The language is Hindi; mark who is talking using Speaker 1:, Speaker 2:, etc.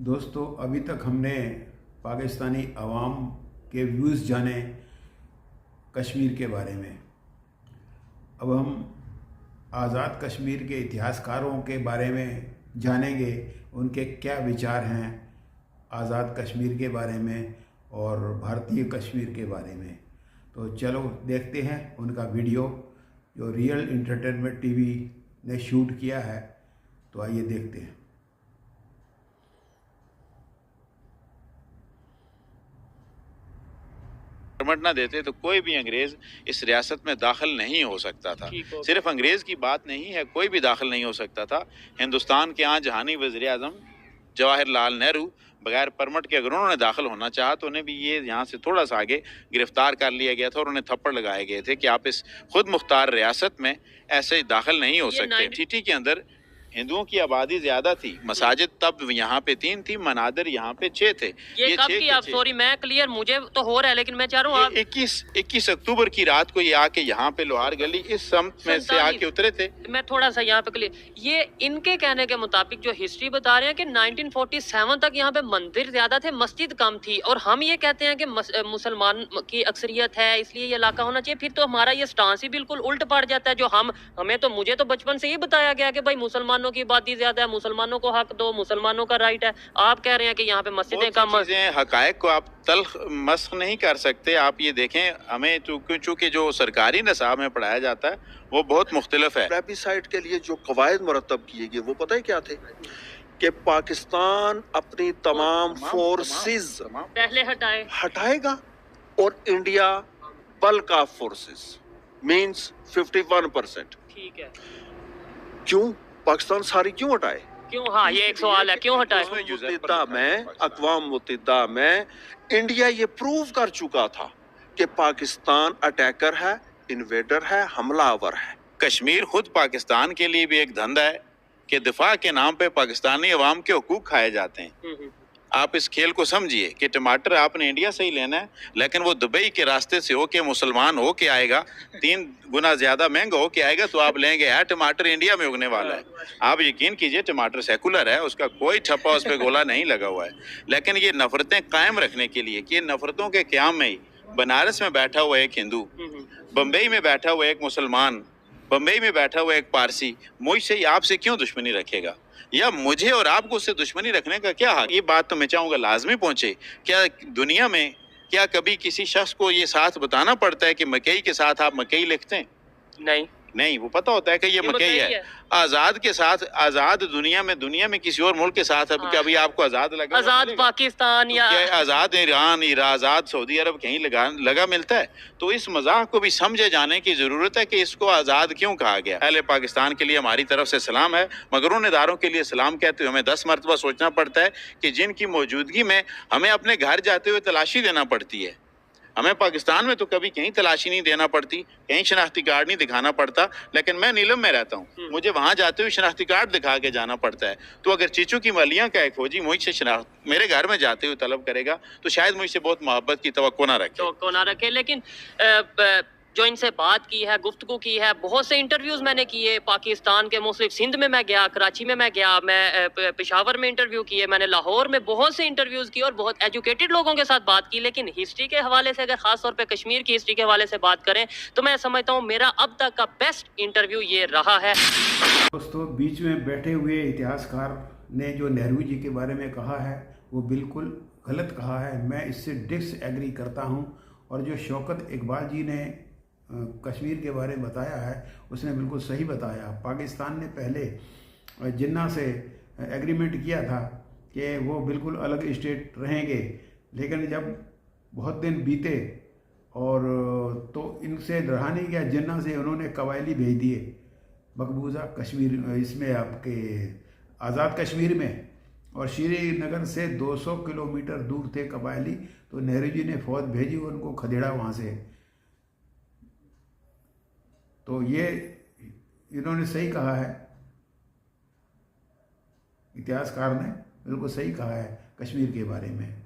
Speaker 1: दोस्तों, अभी तक हमने पाकिस्तानी अवाम के व्यूज़ जाने कश्मीर के बारे में। अब हम आज़ाद कश्मीर के इतिहासकारों के बारे में जानेंगे, उनके क्या विचार हैं आज़ाद कश्मीर के बारे में और भारतीय कश्मीर के बारे में। तो चलो देखते हैं उनका वीडियो जो रियल एंटरटेनमेंट टीवी ने शूट किया है। तो आइए देखते हैं।
Speaker 2: परमिट ना देते तो कोई भी अंग्रेज इस रियासत में दाखिल नहीं हो सकता था। सिर्फ अंग्रेज की बात नहीं है, कोई भी दाखिल नहीं हो सकता था। हिंदुस्तान के यहाँ जहानी वज़ीर आज़म जवाहरलाल नेहरू बगैर परमिट के अगर उन्होंने दाखिल होना चाहा तो उन्हें भी ये यहाँ से थोड़ा सा आगे गिरफ्तार कर लिया गया था और उन्हें थप्पड़ लगाए गए थे कि आप इस खुद मुख्तार रियासत में ऐसे दाखिल नहीं हो सकते। सिटी के अंदर हिंदुओं की आबादी ज्यादा थी, मसाजिद तब यहाँ पे 3 थी, मनादिर यहाँ पे 6 थे।
Speaker 3: ये कब की आप सॉरी मैं क्लियर मुझे तो हो रहा है, लेकिन मैं चाह रहा हूँ
Speaker 2: 21 अक्टूबर की रात को ये आके यहाँ पे लोहार गली इस सम्त में से आके उतरे थे।
Speaker 3: मैं थोड़ा सा यहाँ पे क्लियर, ये इनके कहने के मुताबिक जो हिस्ट्री बता रहे हैं कि 1947 तक यहाँ पे मंदिर ज्यादा थे, मस्जिद कम थी, और हम ये कहते हैं कि मुसलमान की अक्सरियत है इसलिए ये इलाका होना चाहिए। फिर तो हमारा ये स्टांस ही बिल्कुल उल्ट पड़ जाता है। जो हमें तो मुझे तो बचपन से ही बताया गया कि भाई मुसलमान की आबादी ज्यादा है, मुसलमानों को हक दो, मुसलमानों का राइट है। आप कह रहे हैं कि यहाँ पे मस्जिदें कम।
Speaker 2: हकायक को आप तल्ख मस्ख नहीं कर सकते। आप ये देखें, हमें चूंकि जो सरकारी निसाब में पढ़ाया जाता है वो बहुत मुख्तलिफ है।
Speaker 4: प्लेबिसाइट के लिए जो कवायद मुरतब किए गए वो पता है क्या थे कि पाकिस्तान अपनी तमाम फोर्सेस
Speaker 3: पहले
Speaker 4: हटाएगा और India bulk of forces means 51%।
Speaker 3: ठीक है,
Speaker 4: क्यों पाकिस्तान सारी क्यों हटाए?
Speaker 3: क्यों? हाँ, ये एक सवाल है, क्यों हटाए?
Speaker 4: अक़वाम मुत्तहिदा में इंडिया ये प्रूव कर चुका था कि पाकिस्तान अटैकर है, इन्वेडर है, हमलावर है।
Speaker 2: कश्मीर खुद पाकिस्तान के लिए भी एक धंधा है कि दिफा के नाम पे पाकिस्तानी अवाम के हुकूक खाए जाते हैं। आप इस खेल को समझिए कि टमाटर आपने इंडिया से ही लेना है, लेकिन वो दुबई के रास्ते से होके मुसलमान होके आएगा, 3 गुना ज्यादा महंगा होके आएगा, तो आप लेंगे यार टमाटर इंडिया में उगने वाला है। आप यकीन कीजिए टमाटर सेकुलर है, उसका कोई ठप्पा उस पर गोला नहीं लगा हुआ है। लेकिन ये नफरतें कायम रखने के लिए कि नफरतों के क्याम में ही बनारस में बैठा हुआ एक हिंदू, बम्बई में बैठा हुआ एक मुसलमान, बम्बई में बैठा हुआ एक पारसी मुझसे आपसे क्यों दुश्मनी रखेगा, या मुझे और आपको उससे दुश्मनी रखने का क्या हक? ये बात तो मैं चाहूंगा लाजमी पहुंचे। क्या दुनिया में क्या कभी किसी शख्स को ये साथ बताना पड़ता है कि मकई के साथ आप मकई लिखते हैं? नहीं, वो पता होता है कि ये मकई है। आजाद के साथ, आजाद दुनिया में किसी और मुल्क के साथ अब कभी आपको आजाद लगा?
Speaker 3: आजाद पाकिस्तान या
Speaker 2: आजाद ईरान, आजाद सऊदी अरब कहीं लगा मिलता है? तो इस मजाक को भी समझे जाने की जरूरत है कि इसको आजाद क्यों कहा गया। पहले पाकिस्तान के लिए हमारी तरफ से सलाम है, मगर उन इदारों के लिए सलाम कहते हुए हमें 10 मरतबा सोचना पड़ता है कि जिनकी मौजूदगी में हमें अपने घर जाते हुए तलाशी देना पड़ती है। हमें पाकिस्तान में तो कभी कहीं तलाशी नहीं देना पड़ती, कहीं शनाख्ती कार्ड नहीं दिखाना पड़ता, लेकिन मैं नीलम में रहता हूँ, मुझे वहां जाते हुए शनाख्ती कार्ड दिखा के जाना पड़ता है। तो अगर चीचू की मलिया का एक फौजी मुझसे शनाख्त मेरे घर में जाते हुए तलब करेगा तो शायद मुझसे बहुत मोहब्बत की तवक्को ना रखे।
Speaker 3: लेकिन जो इनसे बात की है, गुफ्तगू की है, बहुत से इंटरव्यूज मैंने किए पाकिस्तान के, मुख्तलिफ सिंध में मैं गया, कराची में मैं गया, मैं पेशावर में इंटरव्यू किए, मैंने लाहौर में बहुत से इंटरव्यूज किए और बहुत एजुकेटेड लोगों के साथ बात की। लेकिन हिस्ट्री के हवाले से, अगर खास तौर पे कश्मीर की हिस्ट्री के हवाले से बात करें तो मैं समझता हूँ मेरा अब तक का बेस्ट इंटरव्यू ये रहा है।
Speaker 1: दोस्तों, बीच में बैठे हुए इतिहासकार ने जो नेहरू जी के बारे में कहा है वो बिल्कुल गलत कहा है। मैं इससे डिसएग्री करता हूँ। और जो शौकत इकबाल जी ने कश्मीर के बारे में बताया है उसने बिल्कुल सही बताया। पाकिस्तान ने पहले जिन्ना से एग्रीमेंट किया था कि वो बिल्कुल अलग स्टेट रहेंगे, लेकिन जब बहुत दिन बीते और तो इनसे रहा नहीं गया, जिन्ना से उन्होंने कबायली भेज दिए मकबूजा कश्मीर, इसमें आपके आज़ाद कश्मीर में, और श्रीनगर से 200 किलोमीटर दूर थे कबायली। तो नेहरू जी ने फौज भेजी, उनको खदेड़ा वहाँ से। तो ये इन्होंने सही कहा है, इतिहासकार ने बिल्कुल सही कहा है कश्मीर के बारे में।